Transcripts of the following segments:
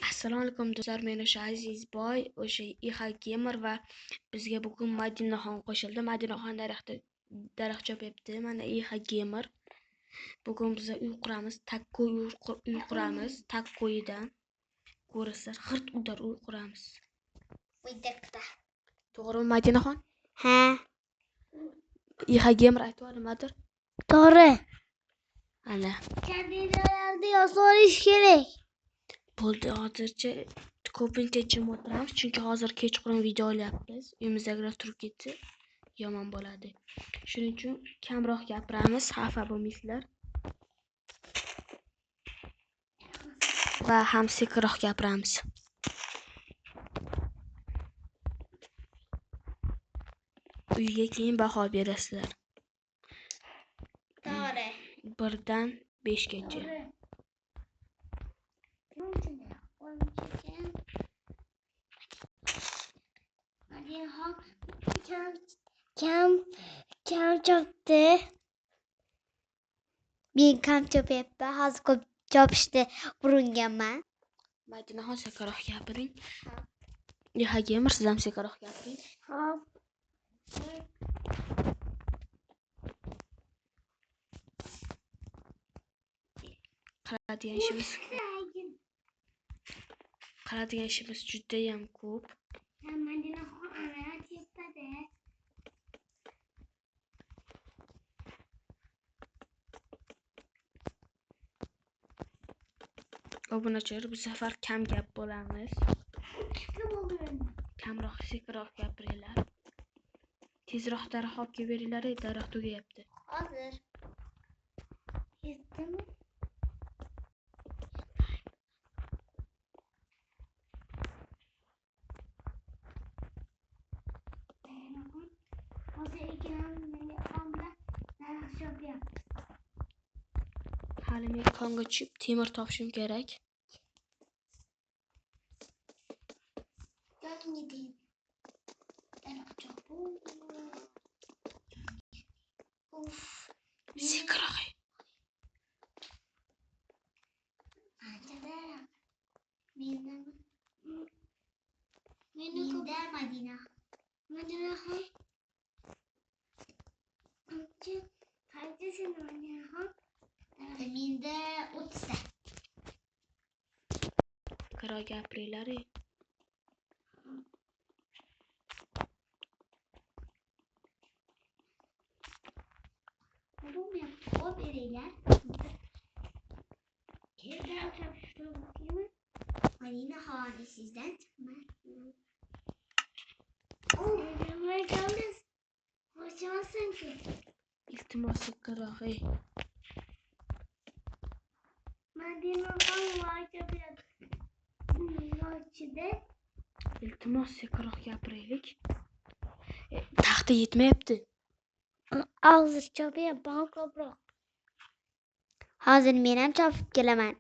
Assalomu alaykum do'stlar, men o'sha Aziz boy, o'sha IH Gamer va bizga bugun Madinaxon qo'shildi. Madinaxon daraxt chopyapti. Mana IH Gamer. Bugun biz uy quramiz, takko'y uy quramiz, takko'yidan. Ko'rasizlar, hirt udar uy quramiz. To'g'rimi Madinaxon? Ha, IH Gamer aytib nimadir? to'g'ri. Ana, Kabinalarda yozilish kerak. bo'ldi hozircha ko'pincha jim o'tiramiz, chunki hozir kechqurun video olyapmiz. Uyimizdagilar turib ketsa yomon bo'ladi. Shuning uchun kamroq gapiramiz, xafa bo'lmaysizlar. Va ham sekinroq gapiramiz. Uyga keyin baho berasizlar. To'g'ri. 1 dan 5 gacha. Kam chopdi. Men kam chopyapti. Hozir ko'p chopishdi uringanman. Madinaxon sekinroq gapiring. IH Gamer siz ham sekinroq gapiring. Hop. Qiladigan ishimiz judayam ko'p. Obunachilar, bu safar kam gap bo'lamiz. Kamroq sekinroq gapiringlar. Tezroq daraxt olib kelib beringlar, daraxt tugayapti. Hozir. Yetdimi? Hozir ikkilanib daraxt chopyapti. Hali men konga tushib temir topishim kerak. Sekinroq. Menda Madinaxon. Qanchasini Madinaxon? Menda 30 ta. Sekinroq gapiringlar. Qo'yib beringlar. Keldan chopishtiribmi? Madinaxon sizdan chiqmadi. Nima qilamiz? Qo'shasan-ku. Iltimos sekinroq. Madinaxon chopyapti. Nochida. Iltimos sekinroq gapiraylik. Taxta yetmayapti. Hozir chopyapman ko'proq. Hozir men ham chopib kelaman.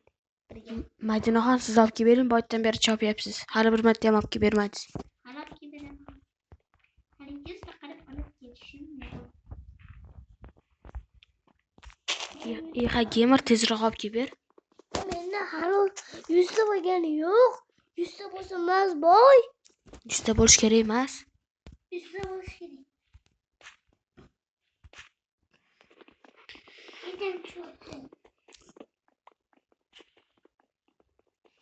Madinaxon siz olib kelib bering, boydan beri chopyapsiz. Hali bir marta ham olib kelib bermadingiz. Hali olib kelib beraman. Halingiz qarab olib ketishim mumkin. IH Gamer tezroq olib kelib ber. Menda hali 100 ta bo'lgani yo'q. 100 ta bo'lsa emas boy. 100 ta bo'lish kerak emas. 100 ta bo'lish kerak. Neden çok?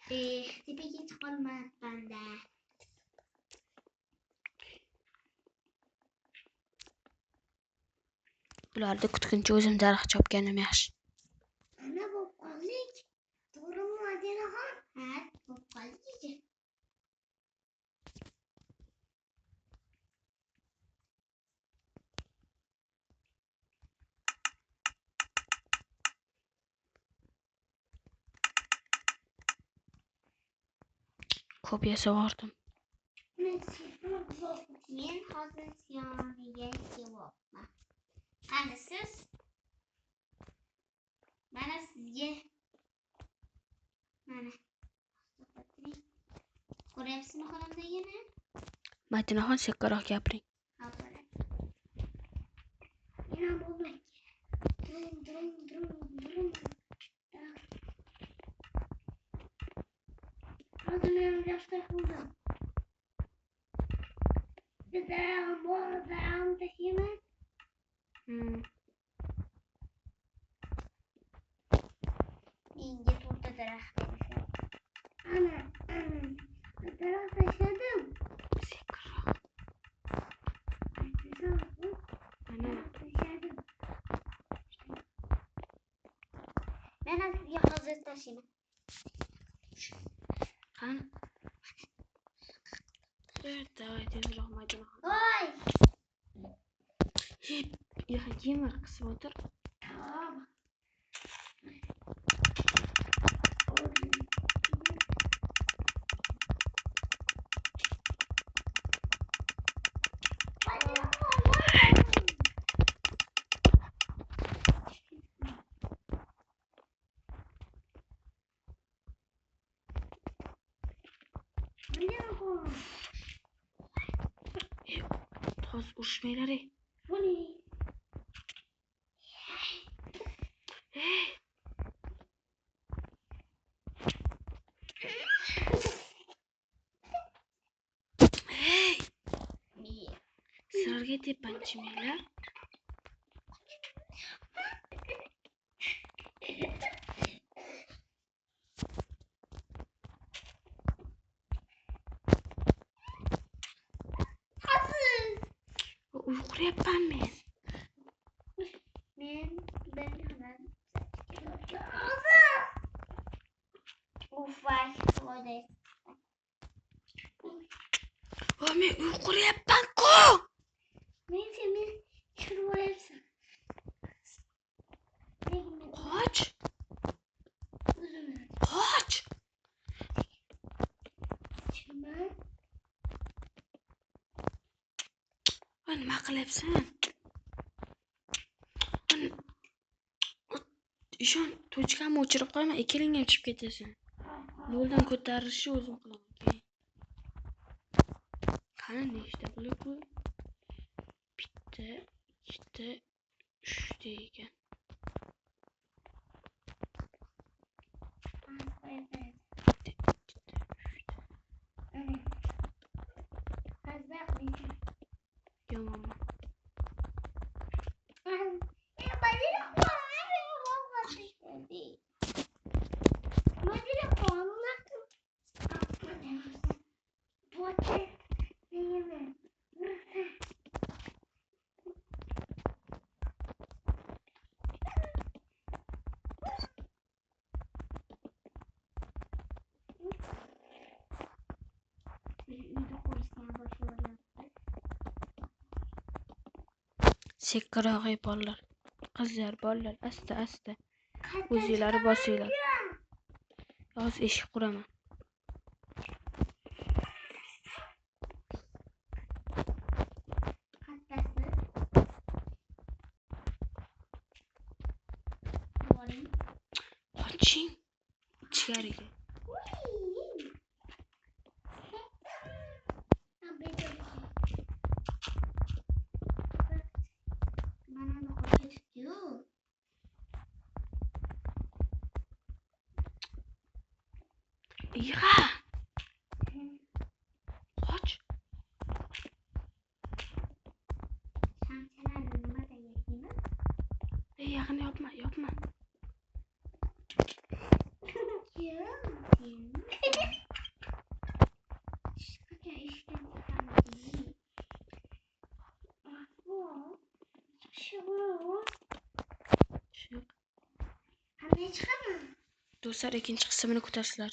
Tepeki çıkılmaz bende. Bularni kutguncha o'zim daraxt chopganim yaxshi. Ana bu qoldik. To'g'rimi Madinaxon? Ha, bu qoldik. Ko'p yasavordim. Men hozir yoniga kelyapman. Qani siz? Mana sizga. Mana. Ko'ryapsizmi qo'limdagini? Madinaxon sekinroq gapiring. Yana bo'lmaydi. Drum. Özümün yaşta buldum. Bir de bu dağım taşıyayım. İnce turta taraf demişler. Ana. Taraf taşıdım. Ben az hazır taşıyayım. Kan. Evet, давай tezroq maydonga. Oy. Gamer qisib o'tir. Tamam. Toz urushmanglar ey. Bu ne? Hey! Sizlarga tepanchimanglar. Uyqulayapman men. Ben hemen Uf vay. Oradayız. Men uyqulayapman-ku. Neyse ben şuraya yapsam. Qoch. Uzun. Qoch. Çıkma. Nima qilyapsan? Ishon, tochkamni o'chirib qo'yma, ikkiling ham chiqib ketasan. Noldan ko'tarishni o'zim qilaman. Qani nechta blok bu? Bitta, ikkita, uchta ekan. Yomon. Sekiroq ey bolalar. Qizlar, bolalar, asta-asta. O'zinglar bosinglar. Hozir eshik quraman. Qoching. Ichkariga. Iha. Qoch. Yaqin yopma, yopma. Do'stlar, ikkinchi qismini kutasizlar.